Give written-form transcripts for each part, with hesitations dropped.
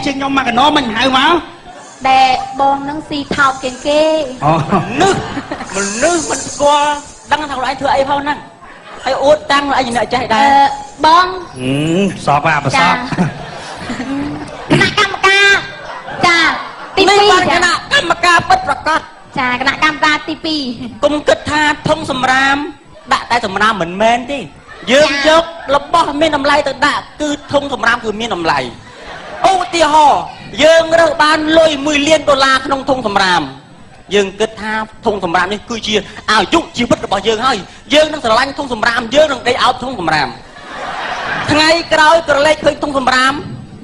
ជាងខ្ញុំមកកណោមិនហៅមកដែលបងនឹងស៊ីថោកជាងគេអូនឹកមនុស្សមិនស្គាល់ដឹងថាខ្លួនឯងធ្វើអីផងហ្នឹងហើយអួតតាំងខ្លួនឯងអ្នកចេះដែរបងសពអាប្រសពគណៈកម្មការចាទី2គណៈកម្មការពិតប្រកបចាគណៈកម្មការទី2គុំគិតថាធុងសម្រាមដាក់តែសម្រាមមិនមែនទេយើងយករបស់មានតម្លៃទៅដាក់គឺធុងសម្រាមគឺមានតម្លៃឧទាហរណ៍យើងរើសបានលុយ$1 លានក្នុងធុងសម្រាមយើងគិតថាធុងសម្រាមនេះគឺជាអាយុជីវិតរបស់យើងហើយយើងនឹងស្រឡាញ់ធុងសម្រាមយើងនឹងដេកអោបធុងសម្រាមថ្ងៃក្រោយក្រឡេកឃើញធុងសម្រាម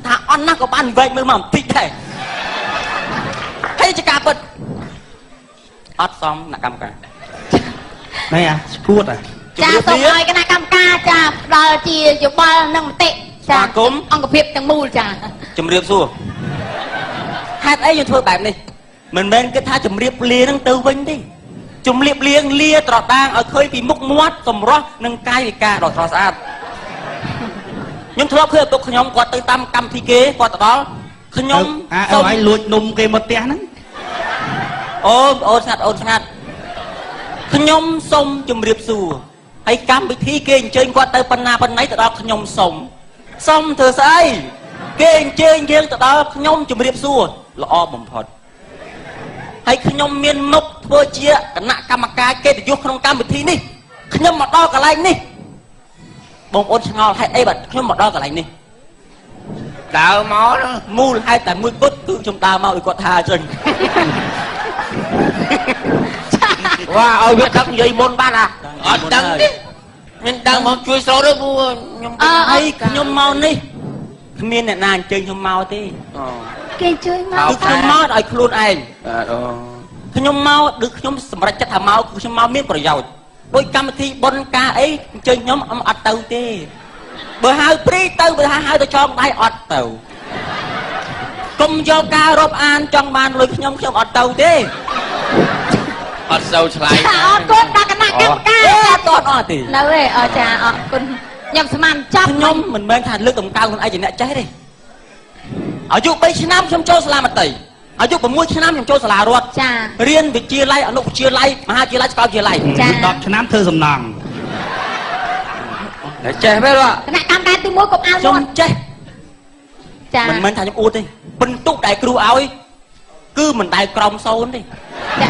ថាអន់ណាស់ក៏បានវែកមើលមកបន្តិចដែរហើយជាការពិតអត់សមអ្នកកម្មការណែអាស្គួតចាសូមឲ្យគណៈកម្មការចាផ្ដល់ជាយោបល់និងមតិចាអង្គភាពទាំងមូលចាជំរាបសួរហេតុអីយើងធ្វើបែបនេះមិនមែនគិតថាជំរាបលានឹងទៅវិញទេជំរាបលាត្រដាងឲ្យឃើញពីមុខមាត់សម្រស់និងកាយវិការដ៏ស្រស់ស្អាតខ្ញុំធ្លាប់ឃើញឪពុកខ្ញុំគាត់ទៅតាមកម្មវិធីគេគាត់ទៅដល់ខ្ញុំសូមឲ្យលួចនំគេមកផ្ទះហ្នឹងអូនស្ងាត់ខ្ញុំសូមជំរាបសួរហើយកម្មវិធីគេអញ្ជើញគាត់ទៅប៉ុណ្ណាទៅដល់ខ្ញុំសូមធ្វើស្អីគេអញ្ជើញយើងទៅដល់ខ្ញុំជំរាបសួរល្អបំផុតហើយខ្ញុំមានមុខធ្វើជាគណៈកម្មការកិត្តិយសក្នុងកម្មវិធីនេះខ្ញុំមកដល់កន្លែងនេះបងប្អូនឆ្ងល់ហេតុអីបាទខ្ញុំមកដល់កន្លែងនេះដើរមកមូលហេតុតែមួយគត់គឺខ្ញុំដើរមកឲ្យគាត់ថាអញ្ចឹងវ៉ាឲ្យវាដឹងនិយាយមុនបានអត់ដឹងទេមានដឹងមកជួយស្រោតទៅខ្ញុំអីខ្ញុំមកនេះគ្មានអ្នកណាអញ្ជើញខ្ញុំមកទេគេអញ្ជើញមកគឺខ្ញុំមកឲ្យខ្លួនឯងខ្ញុំមកឬខ្ញុំសម្រេចចិត្តថាមកគឺខ្ញុំមកមានប្រយោជន៍ដោយកម្មវិធីបុណ្យការអីអញ្ជើញខ្ញុំអត់ទៅទេបើហៅព្រីទៅបើហៅទៅចងដៃអត់ទៅកុំយកការរាប់អានចង់បានលុយខ្ញុំអត់ទៅទេអត់សូវឆ្លៃអរគុណដល់គណៈកម្មការអត់អត់ទេនៅទេចាអរគុណខ្ញុំស្មានចាប់ខ្ញុំមិនមែនថាលើកតម្កើងខ្លួនឯងជាអ្នកចេះទេអាយុ3ឆ្នាំខ្ញុំចូលសាលាមត្តេយ្យអាយុ6ឆ្នាំខ្ញុំចូលសាលារដ្ឋចារៀនវិទ្យាល័យអនុវិទ្យាល័យមហាវិទ្យាល័យសាកលវិទ្យាល័យ10ឆ្នាំធ្វើសំណង់តែចេះមែនទេគណៈកម្មការទី1កុំអោនខ្ញុំចេះចាមិនមែនថាខ្ញុំអួតទេបន្ទុកដែលគ្រូឲ្យគឺមិនដែលក្រោម0ទេចា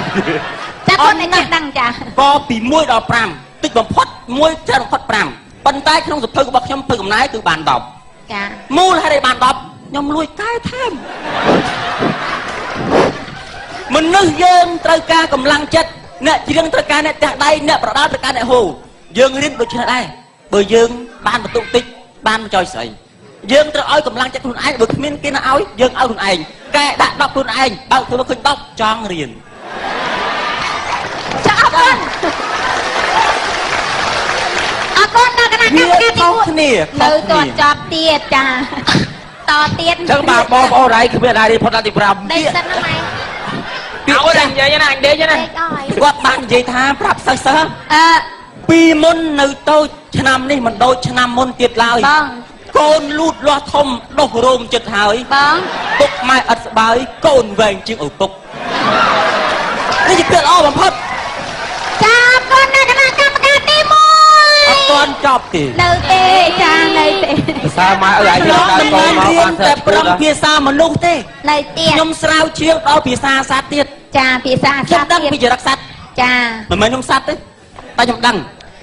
គាត់តែចេះដឹងចាក៏ពី1ដល់5តិចបំផុត1ច្រើនបំផុត5ប៉ុន្តែក្នុងសភៅរបស់ខ្ញុំធ្វើកំណាយគឺបាន10ចាមូលហេតុអីបាន10ខ្ញុំលួចកែថែមមនុស្សយើងត្រូវការកម្លាំងចិត្តអ្នកច្រៀងត្រូវការអ្នកទះដៃអ្នកប្រដាល់ត្រូវការអ្នកហូយើងរៀនដូចនេះដែរបើយើងបានបន្ទុកតិចបានចុយស្អីយើងត្រូវឲ្យកម្លាំងចិត្តខ្លួនឯងបើគ្មានគេណាឲ្យយើងឲ្យខ្លួនឯងកែដាក់10ខ្លួនឯងបើធ្វើឃើញ10ចង់រៀនចាអរគុណដល់គណៈកម្មការទី1គ្នានៅតន់ចប់ទៀតចាតទៀតអញ្ចឹងបាទបងប្អូនឯងគ្មានអារីផុតដល់ទី5ដេកសិនហ្នឹងឯងពីអូននិយាយណាអញដេកណាគាត់បាននិយាយថាប្រាប់សិស្សពីមុននៅតូចឆ្នាំនេះមិនដូចឆ្នាំមុនទៀតឡើយបងកូនលូតលាស់ធំដុសរោមចិត្តហើយបងពុកម៉ែអត់ស្បើយកូនវែងជាងឪពុកនេះជាពាក្យល្អបំផុតចាកូននៅគណៈកម្មការទី1អត់ទាន់ចប់ទេនៅទេចានៅទេភាសាម៉ែអើយខ្ញុំមិនមែនរៀនតែប្រឹងភាសាមនុស្សទេនៅទៀតខ្ញុំស្រាវជ្រាវដល់ភាសាសត្វទៀតចាភាសាសត្វខ្ញុំដឹងពីចរិតសត្វចាមិនមែនខ្ញុំសត្វទេតែខ្ញុំដឹង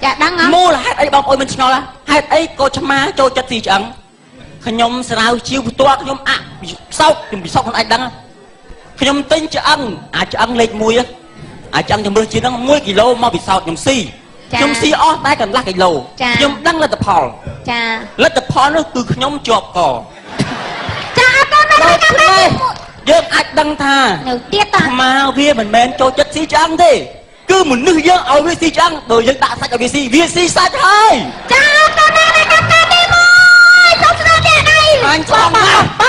ចាដឹងហ៎មូលហេតុអីបងប្អូនមិនឆ្ងល់ហេតុអីកោឆ្មាចូលចិត្តស៊ីឆ្អឹងខ្ញុំស្រាវជ្រាវផ្ទាល់ខ្ញុំសោកខ្ញុំពិសោធន៍ខ្លួនឯងដឹងខ្ញុំទិញឆ្អឹងឆ្អឹងលេខ1ឆ្អឹងជំរឿសជាង1គីឡូមកពិសោធន៍ខ្ញុំស៊ីខ្ញុំស៊ីអស់តែកន្លះគីឡូខ្ញុំដឹងលទ្ធផលចាលទ្ធផលនោះគឺខ្ញុំជាប់កចាអត់ដល់នេះយើងអាចដឹងថានៅទៀតតាស្មាវាមិនមែនចូលចិត្តស៊ីឆ្អឹងទេគឺមនុស្សយើងឲ្យវាស៊ីឆ្អឹងបើយើងដាក់សាច់ឲ្យវាស៊ីសាច់ហើយចាអត់ដល់នេះកម្មការទី1សូមស្ដាប់អ្នកឯងអញឆ្លង